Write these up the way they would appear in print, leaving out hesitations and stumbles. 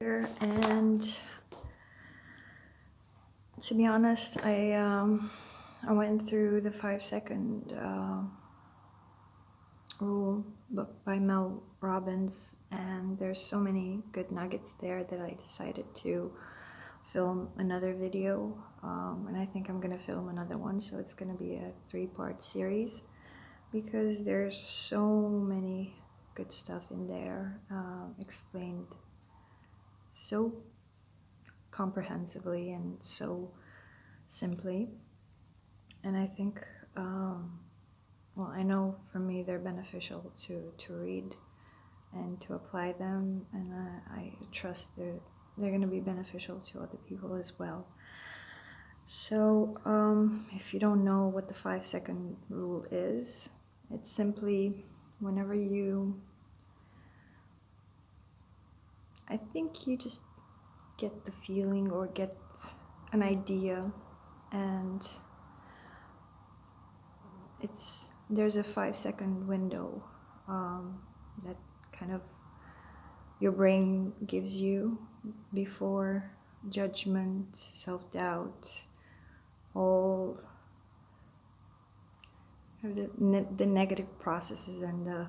And to be honest, I went through the 5 second rule book by Mel Robbins, and there's so many good nuggets there that I decided to film another video, and I think I'm gonna film another one, so it's gonna be a 3-part series because there's so many good stuff in there, explained so comprehensively and so simply. And I think, well, I know for me they're beneficial to read and to apply them, and I trust they're going to be beneficial to other people as well. So if you don't know what the 5 second rule is, it's simply whenever I think you just get the feeling or get an idea, and there's a 5 second window that kind of your brain gives you before judgment, self-doubt, all the negative processes and the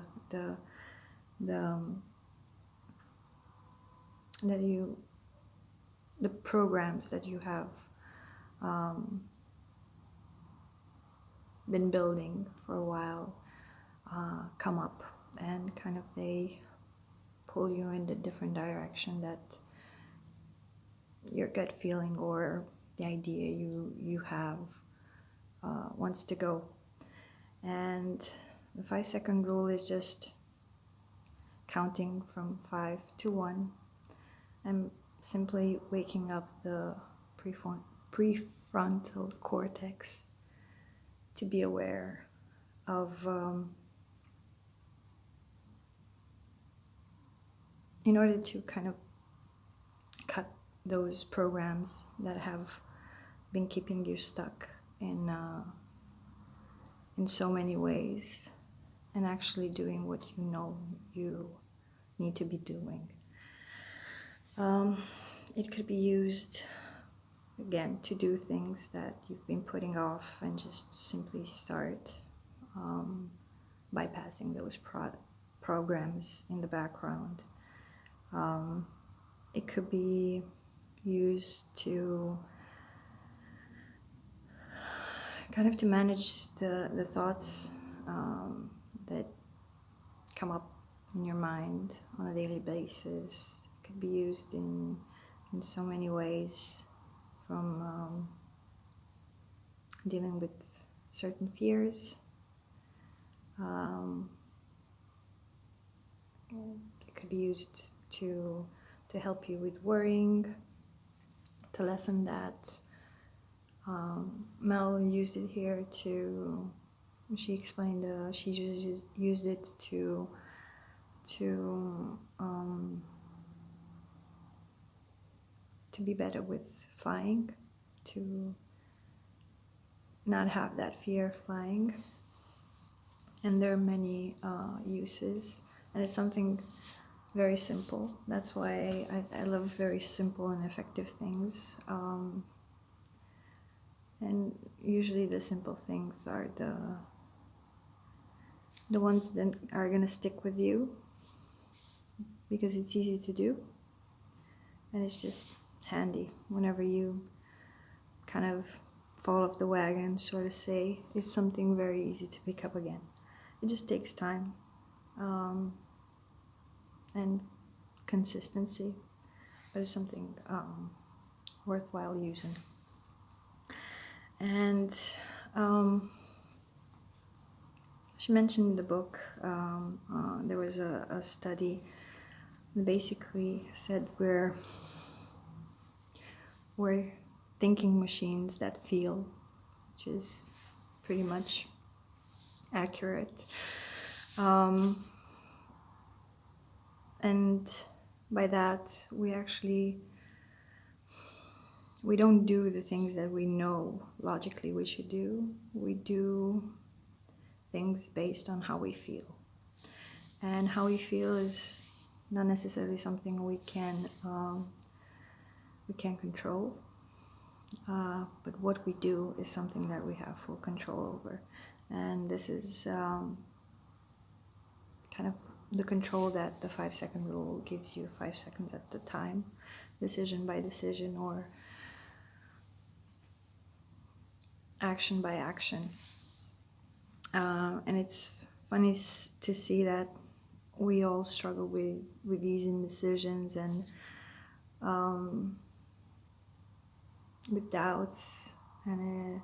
programs that you have been building for a while come up, and kind of they pull you in a different direction that your gut feeling or the idea you have wants to go. And the 5 second rule is just counting from 5 to 1 and simply waking up the prefrontal cortex to be aware of, in order to kind of cut those programs that have been keeping you stuck in so many ways, and actually doing what you know you need to be doing. It could be used again to do things that you've been putting off and just simply start bypassing those programs in the background. It could be used to kind of to manage the thoughts that come up in your mind on a daily basis. It could be used in so many ways, from dealing with certain fears. It could be used to help you with worrying, to lessen that. Mel used it here she explained she used it to be better with flying, to not have that fear of flying. And there are many uses, and it's something very simple. That's why I love very simple and effective things. And usually the simple things are the ones that are gonna stick with you, because it's easy to do, and it's just handy whenever you kind of fall off the wagon, so to say. It's something very easy to pick up again. It just takes time and consistency, but it's something worthwhile using. And she mentioned in the book, there was a study that basically said we're thinking machines that feel, which is pretty much accurate. And by that, we don't do the things that we know logically we should do. We do things based on how we feel. And how we feel is not necessarily something we can control, but what we do is something that we have full control over. And this is kind of the control that the 5-second rule gives you, 5 seconds at the time, decision by decision, or action by action. And it's funny to see that we all struggle with these indecisions and with doubts. And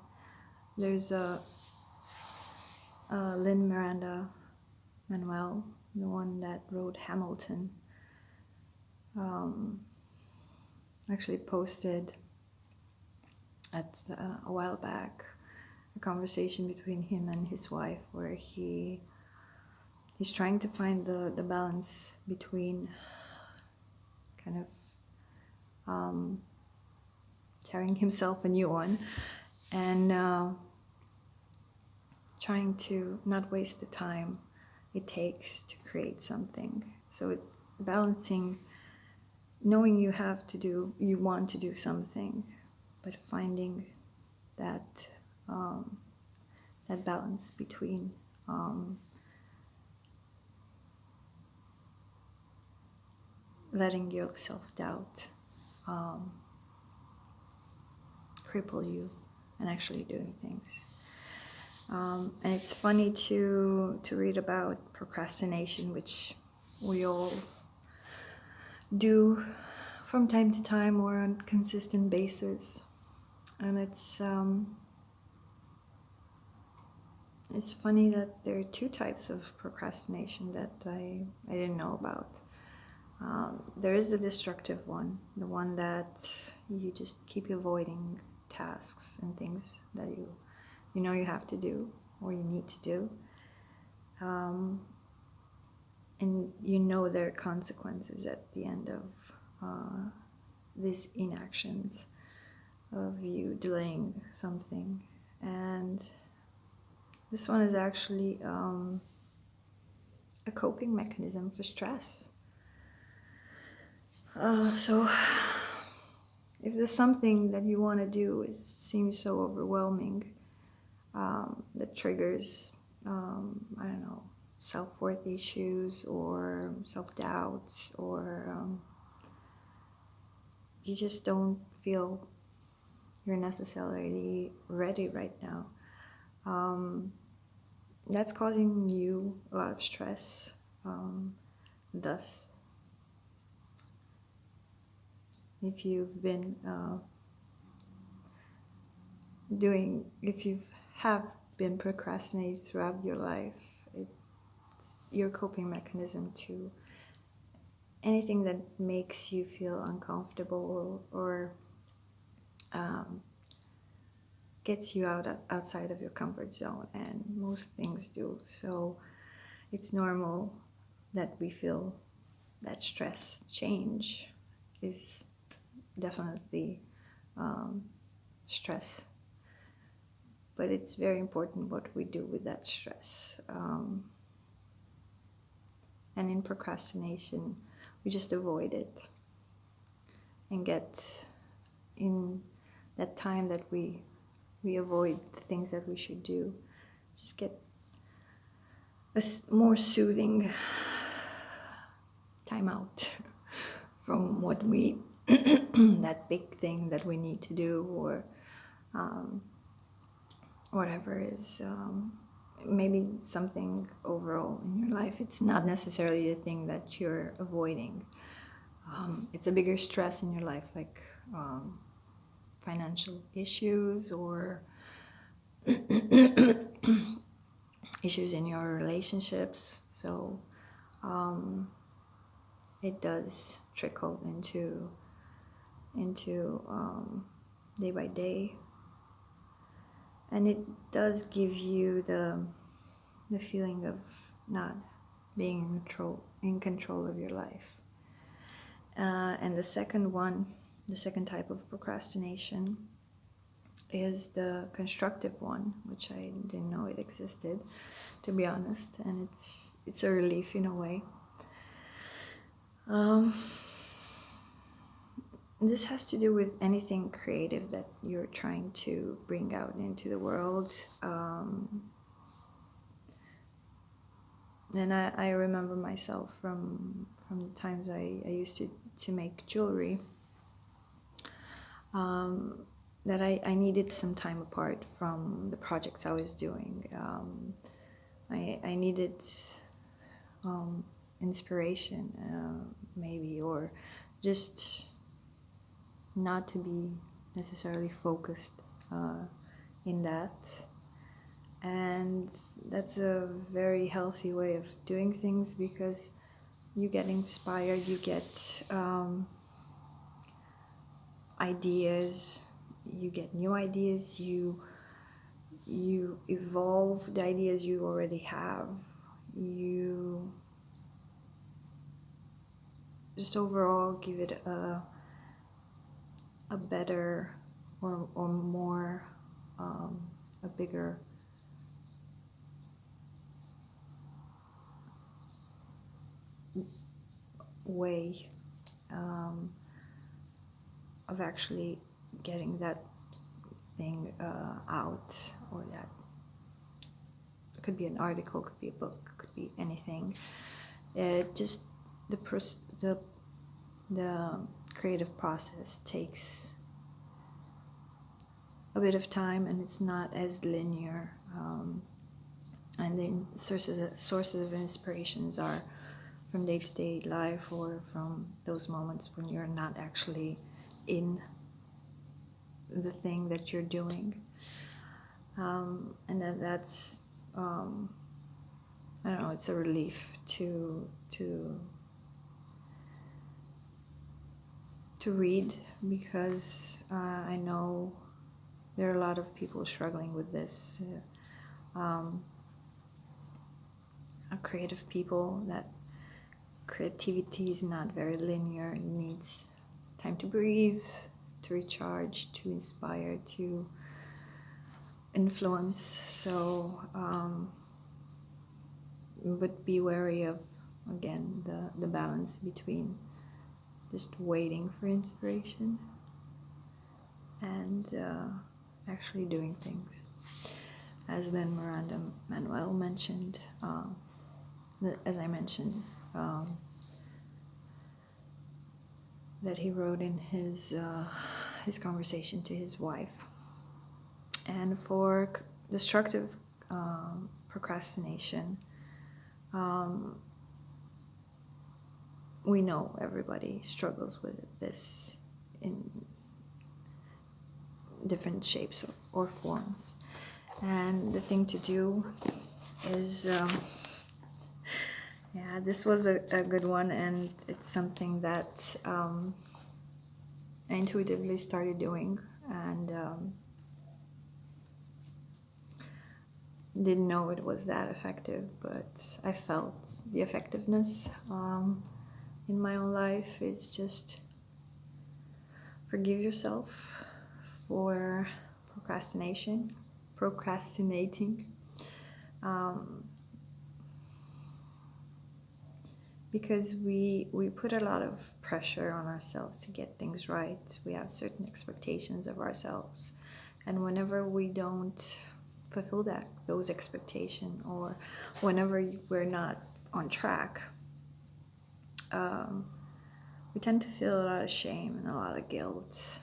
there's Lin-Manuel Manuel, the one that wrote Hamilton, actually posted a while back a conversation between him and his wife, where he's trying to find the balance between kind of tearing himself a new one and trying to not waste the time it takes to create something. So balancing, knowing you want to do something, but finding that that balance between letting your self-doubt cripple you and actually doing things. And it's funny to read about procrastination, which we all do from time to time or on a consistent basis. And it's funny that there are two types of procrastination that I didn't know about. There is the destructive one, the one that you just keep avoiding tasks and things that you know you have to do or you need to do, and you know there are consequences at the end of these inactions of you delaying something. And this one is actually a coping mechanism for stress. So if there's something that you want to do, it seems so overwhelming, that triggers, I don't know, self-worth issues or self-doubt, or you just don't feel you're necessarily ready right now. That's causing you a lot of stress. Thus, if you've been been procrastinating throughout your life, it's your coping mechanism to anything that makes you feel uncomfortable or gets you outside of your comfort zone, and most things do. So it's normal that we feel that stress. Change is definitely stress, but it's very important what we do with that stress. And in procrastination, we just avoid it and get in that time that we avoid the things that we should do, just get a more soothing time out from what we that big thing that we need to do, or whatever is maybe something overall in your life. It's not necessarily the thing that you're avoiding. It's a bigger stress in your life, like financial issues or issues in your relationships. So it does trickle into day by day, and it does give you the feeling of not being in control of your life. And the second type of procrastination is the constructive one, which I didn't know it existed, to be honest, and it's a relief in a way. Um, this has to do with anything creative that you're trying to bring out into the world. And I remember myself from the times I used to make jewelry, that I needed some time apart from the projects I was doing. I needed inspiration, maybe, or just not to be necessarily focused in that. And that's a very healthy way of doing things, because you get inspired, you get ideas, you get new ideas, you evolve the ideas you already have, you just overall give it a better or more a bigger way of actually getting that thing out, or that it could be an article, could be a book, could be anything. It just the creative process takes a bit of time, and it's not as linear, and the sources of inspirations are from day-to-day life, or from those moments when you're not actually in the thing that you're doing, and that's I don't know, it's a relief to read, because I know there are a lot of people struggling with this, creative people, that creativity is not very linear. It needs time to breathe, to recharge, to inspire, to influence. So, but be wary of, again, the balance between just waiting for inspiration and actually doing things. As Lynn Miranda Manuel mentioned, as I mentioned, that he wrote in his conversation to his wife. And for destructive procrastination, we know everybody struggles with this in different shapes or forms. And the thing to do is, yeah, this was a good one, and it's something that I intuitively started doing, and didn't know it was that effective, but I felt the effectiveness in my own life. Is just forgive yourself for procrastinating, because we put a lot of pressure on ourselves to get things right. We have certain expectations of ourselves, and whenever we don't fulfill those expectations, or whenever we're not on track, we tend to feel a lot of shame and a lot of guilt,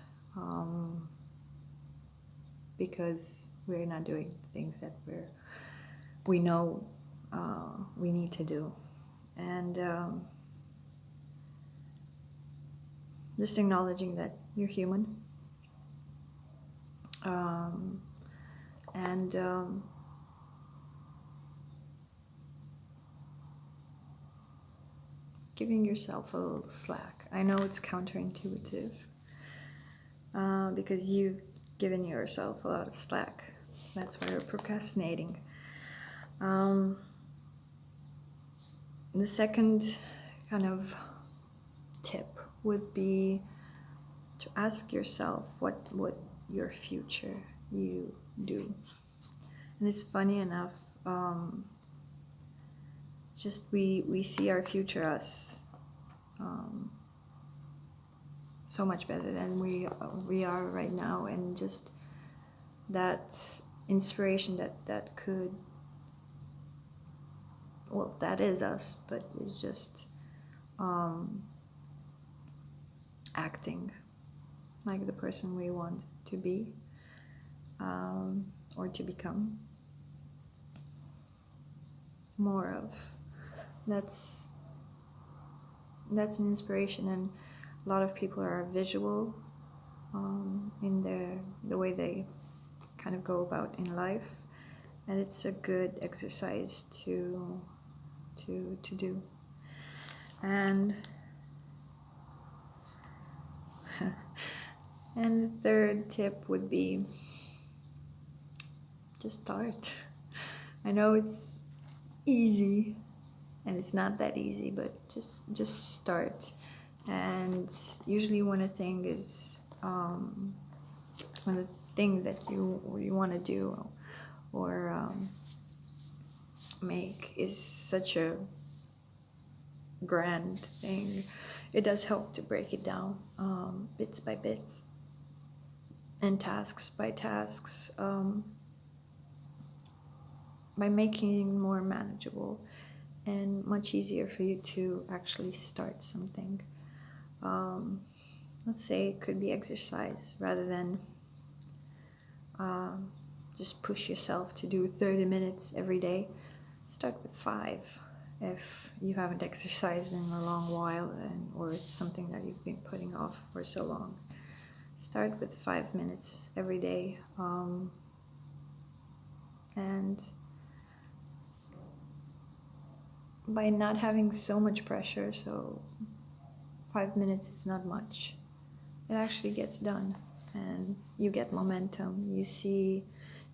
because we're not doing things that we know we need to do. And just acknowledging that you're human, and giving yourself a little slack. I know it's counterintuitive, because you've given yourself a lot of slack. That's why you're procrastinating. The second kind of tip would be to ask yourself what your future you do. And it's funny enough, just we see our future us so much better than we are right now, and just that inspiration that could, well, that is us, but it's just acting like the person we want to be, or to become more of. That's an inspiration, and a lot of people are visual in the way they kind of go about in life, and it's a good exercise to do. And and the third tip would be just start. I know it's easy, and it's not that easy, but just start. And usually when a thing is when the thing that you want to do or make is such a grand thing, it does help to break it down bits by bits and tasks by tasks, by making it more manageable and much easier for you to actually start something. Let's say it could be exercise, rather than just push yourself to do 30 minutes every day. Start with 5 if you haven't exercised in a long while, or it's something that you've been putting off for so long. Start with 5 minutes every day, and by not having so much pressure, so 5 minutes is not much, it actually gets done, and you get momentum. You see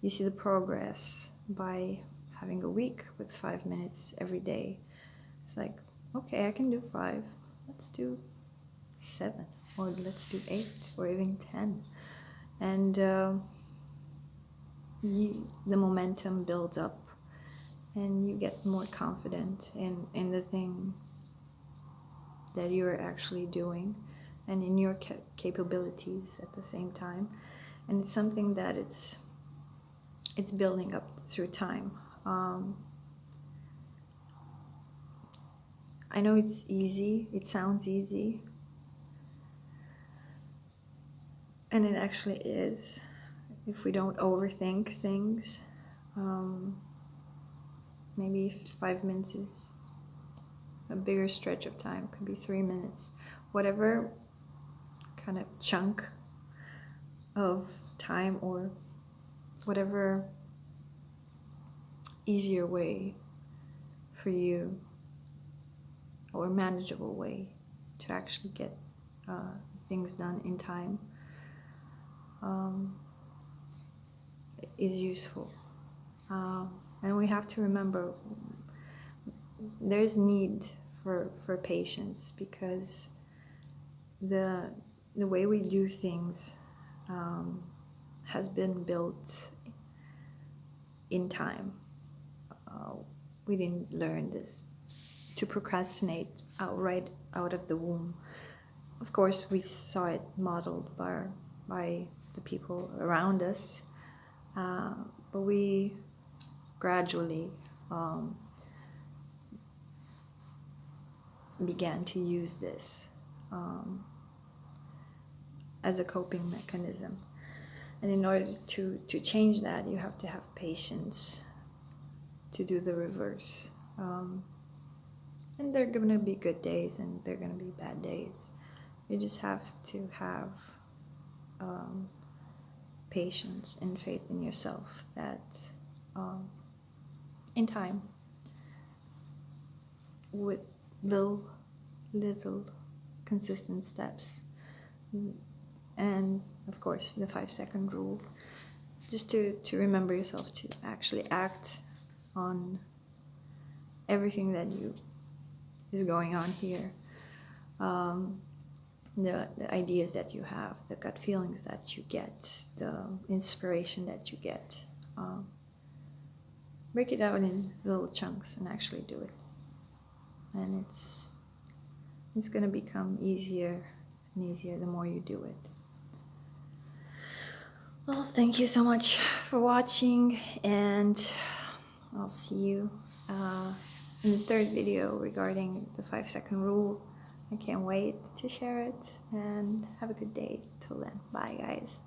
the progress by having a week with 5 minutes every day. It's like, okay, I can do 5, let's do 7, or let's do 8, or even 10. And the momentum builds up, and you get more confident in the thing that you're actually doing, and in your capabilities at the same time. And it's something that it's building up through time. I know it's easy, it sounds easy, and it actually is, if we don't overthink things. Maybe 5 minutes is a bigger stretch of time, could be 3 minutes, whatever kind of chunk of time, or whatever easier way for you, or manageable way to actually get things done in time, is useful. And we have to remember there's need for patience, because the way we do things has been built in time. We didn't learn this to procrastinate right out of the womb. Of course, we saw it modeled by the people around us, but we gradually began to use this as a coping mechanism. And in order to change that, you have to have patience to do the reverse. And there are going to be good days, and there are going to be bad days. You just have to have patience and faith in yourself that in time, with little consistent steps, and of course the 5-second rule, just to remember yourself to actually act on everything that is going on here, the ideas that you have, the gut feelings that you get, the inspiration that you get. Break it out in little chunks and actually do it. And it's going to become easier and easier the more you do it. Well, thank you so much for watching, and I'll see you in the third video regarding the 5-second rule. I can't wait to share it, and have a good day till then. Bye, guys.